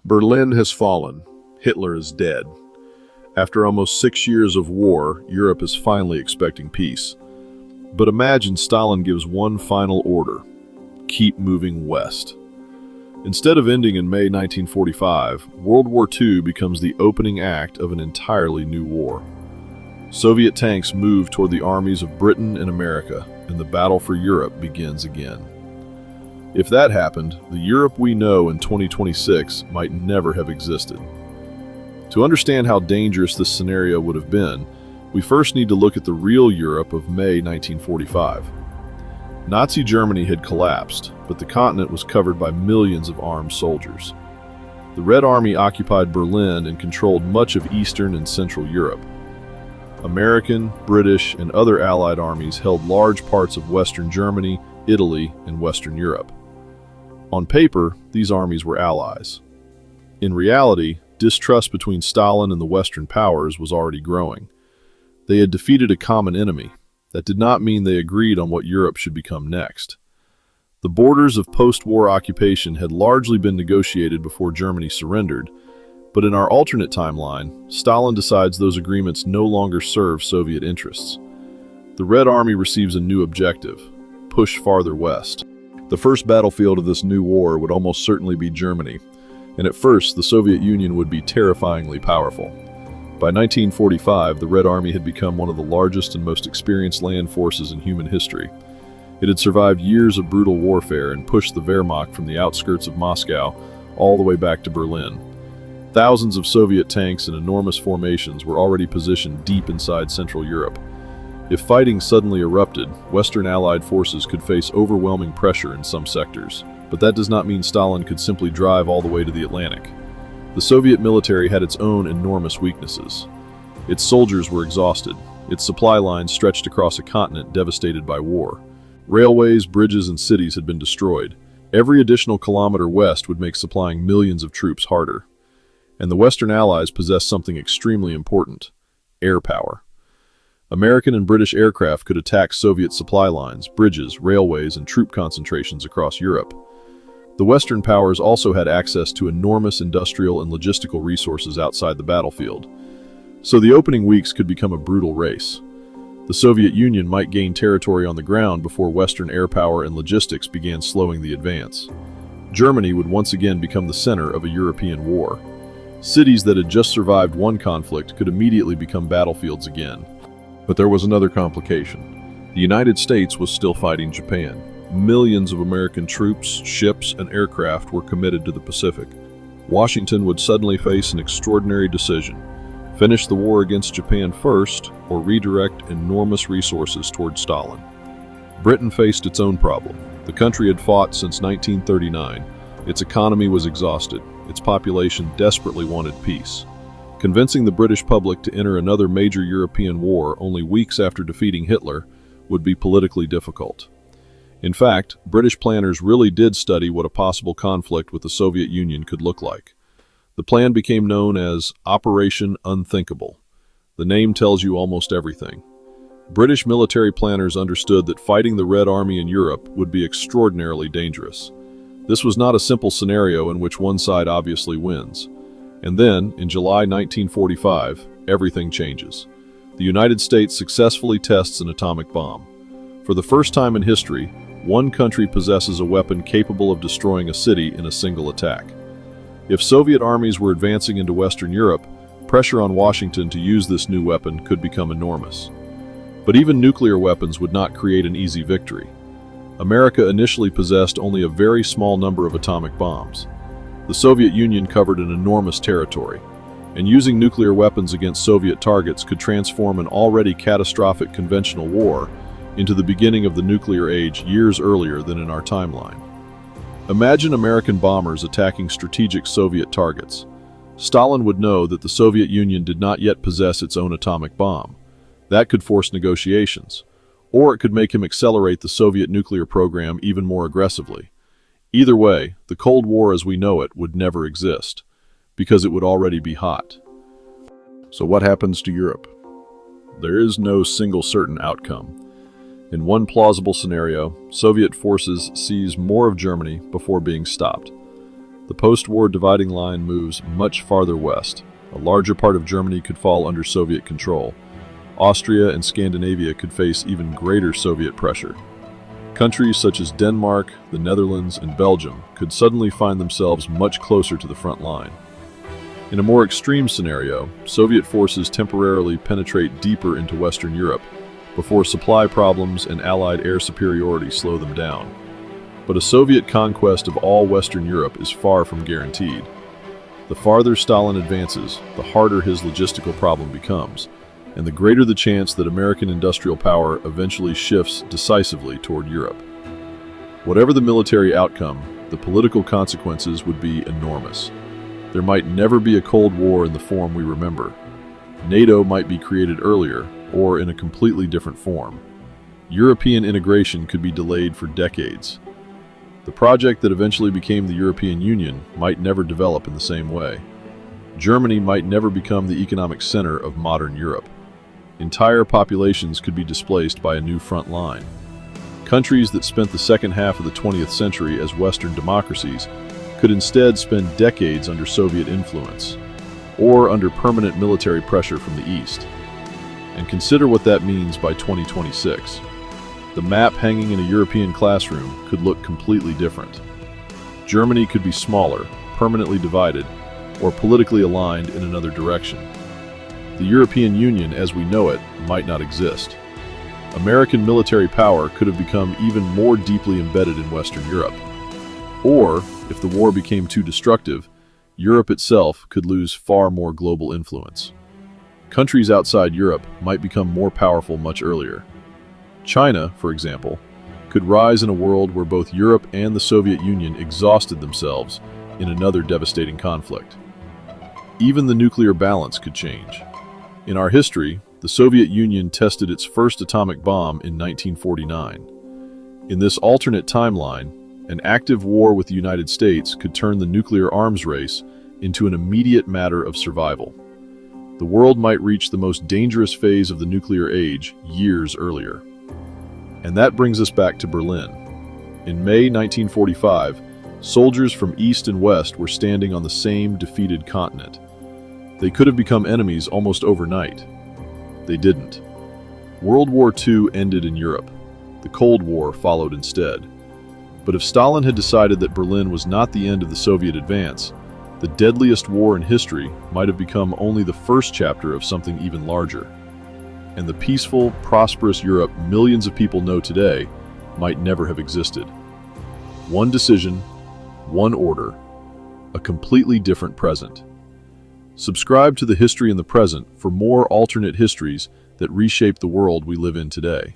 Berlin has fallen. Hitler is dead. After almost 6 years of war, Europe is finally expecting peace. But imagine Stalin gives one final order: keep moving west. Instead of ending in May 1945, World War II becomes the opening act of an entirely new war. Soviet tanks move toward the armies of Britain and America, and the battle for Europe begins again. If that happened, the Europe we know in 2026 might never have existed. To understand how dangerous this scenario would have been, we first need to look at the real Europe of May 1945. Nazi Germany had collapsed, but the continent was covered by millions of armed soldiers. The Red Army occupied Berlin and controlled much of Eastern and Central Europe. American, British, and other Allied armies held large parts of Western Germany, Italy, and Western Europe. On paper, these armies were allies. In reality, distrust between Stalin and the Western powers was already growing. They had defeated a common enemy. That did not mean they agreed on what Europe should become next. The borders of post-war occupation had largely been negotiated before Germany surrendered, but in our alternate timeline, Stalin decides those agreements no longer serve Soviet interests. The Red Army receives a new objective: push farther west. The first battlefield of this new war would almost certainly be Germany, and at first the Soviet Union would be terrifyingly powerful. By 1945, the Red Army had become one of the largest and most experienced land forces in human history. It had survived years of brutal warfare and pushed the Wehrmacht from the outskirts of Moscow all the way back to Berlin. Thousands of Soviet tanks in enormous formations were already positioned deep inside Central Europe. If fighting suddenly erupted, Western Allied forces could face overwhelming pressure in some sectors. But that does not mean Stalin could simply drive all the way to the Atlantic. The Soviet military had its own enormous weaknesses. Its soldiers were exhausted. Its supply lines stretched across a continent devastated by war. Railways, bridges, and cities had been destroyed. Every additional kilometer west would make supplying millions of troops harder. And the Western Allies possessed something extremely important: air power. American and British aircraft could attack Soviet supply lines, bridges, railways, and troop concentrations across Europe. The Western powers also had access to enormous industrial and logistical resources outside the battlefield. So the opening weeks could become a brutal race. The Soviet Union might gain territory on the ground before Western air power and logistics began slowing the advance. Germany would once again become the center of a European war. Cities that had just survived one conflict could immediately become battlefields again. But there was another complication. The United States was still fighting Japan. Millions of American troops, ships, and aircraft were committed to the Pacific. Washington would suddenly face an extraordinary decision: finish the war against Japan first, or redirect enormous resources toward Stalin. Britain faced its own problem. The country had fought since 1939. Its economy was exhausted. Its population desperately wanted peace. Convincing the British public to enter another major European war only weeks after defeating Hitler would be politically difficult. In fact, British planners really did study what a possible conflict with the Soviet Union could look like. The plan became known as Operation Unthinkable. The name tells you almost everything. British military planners understood that fighting the Red Army in Europe would be extraordinarily dangerous. This was not a simple scenario in which one side obviously wins. And then, in July 1945, everything changes. The United States successfully tests an atomic bomb. For the first time in history, one country possesses a weapon capable of destroying a city in a single attack. If Soviet armies were advancing into Western Europe, pressure on Washington to use this new weapon could become enormous. But even nuclear weapons would not create an easy victory. America initially possessed only a very small number of atomic bombs. The Soviet Union covered an enormous territory, and using nuclear weapons against Soviet targets could transform an already catastrophic conventional war into the beginning of the nuclear age years earlier than in our timeline. Imagine American bombers attacking strategic Soviet targets. Stalin would know that the Soviet Union did not yet possess its own atomic bomb. That could force negotiations, or it could make him accelerate the Soviet nuclear program even more aggressively. Either way, the Cold War as we know it would never exist, because it would already be hot. So what happens to Europe? There is no single certain outcome. In one plausible scenario, Soviet forces seize more of Germany before being stopped. The post-war dividing line moves much farther west. A larger part of Germany could fall under Soviet control. Austria and Scandinavia could face even greater Soviet pressure. Countries such as Denmark, the Netherlands, and Belgium could suddenly find themselves much closer to the front line. In a more extreme scenario, Soviet forces temporarily penetrate deeper into Western Europe before supply problems and Allied air superiority slow them down. But a Soviet conquest of all Western Europe is far from guaranteed. The farther Stalin advances, the harder his logistical problem becomes, and the greater the chance that American industrial power eventually shifts decisively toward Europe. Whatever the military outcome, the political consequences would be enormous. There might never be a Cold War in the form we remember. NATO might be created earlier, or in a completely different form. European integration could be delayed for decades. The project that eventually became the European Union might never develop in the same way. Germany might never become the economic center of modern Europe. Entire populations could be displaced by a new front line. Countries that spent the second half of the 20th century as Western democracies could instead spend decades under Soviet influence, or under permanent military pressure from the East. And consider what that means by 2026. The map hanging in a European classroom could look completely different. Germany could be smaller, permanently divided, or politically aligned in another direction. The European Union as we know it might not exist. American military power could have become even more deeply embedded in Western Europe. Or, if the war became too destructive, Europe itself could lose far more global influence. Countries outside Europe might become more powerful much earlier. China, for example, could rise in a world where both Europe and the Soviet Union exhausted themselves in another devastating conflict. Even the nuclear balance could change. In our history, the Soviet Union tested its first atomic bomb in 1949. In this alternate timeline, an active war with the United States could turn the nuclear arms race into an immediate matter of survival. The world might reach the most dangerous phase of the nuclear age years earlier. And that brings us back to Berlin. In May 1945, soldiers from East and West were standing on the same defeated continent. They could have become enemies almost overnight. They didn't. World War II ended in Europe. The Cold War followed instead. But if Stalin had decided that Berlin was not the end of the Soviet advance, the deadliest war in history might have become only the first chapter of something even larger. And the peaceful, prosperous Europe millions of people know today might never have existed. One decision, one order, a completely different present. Subscribe to The History in the Present for more alternate histories that reshape the world we live in today.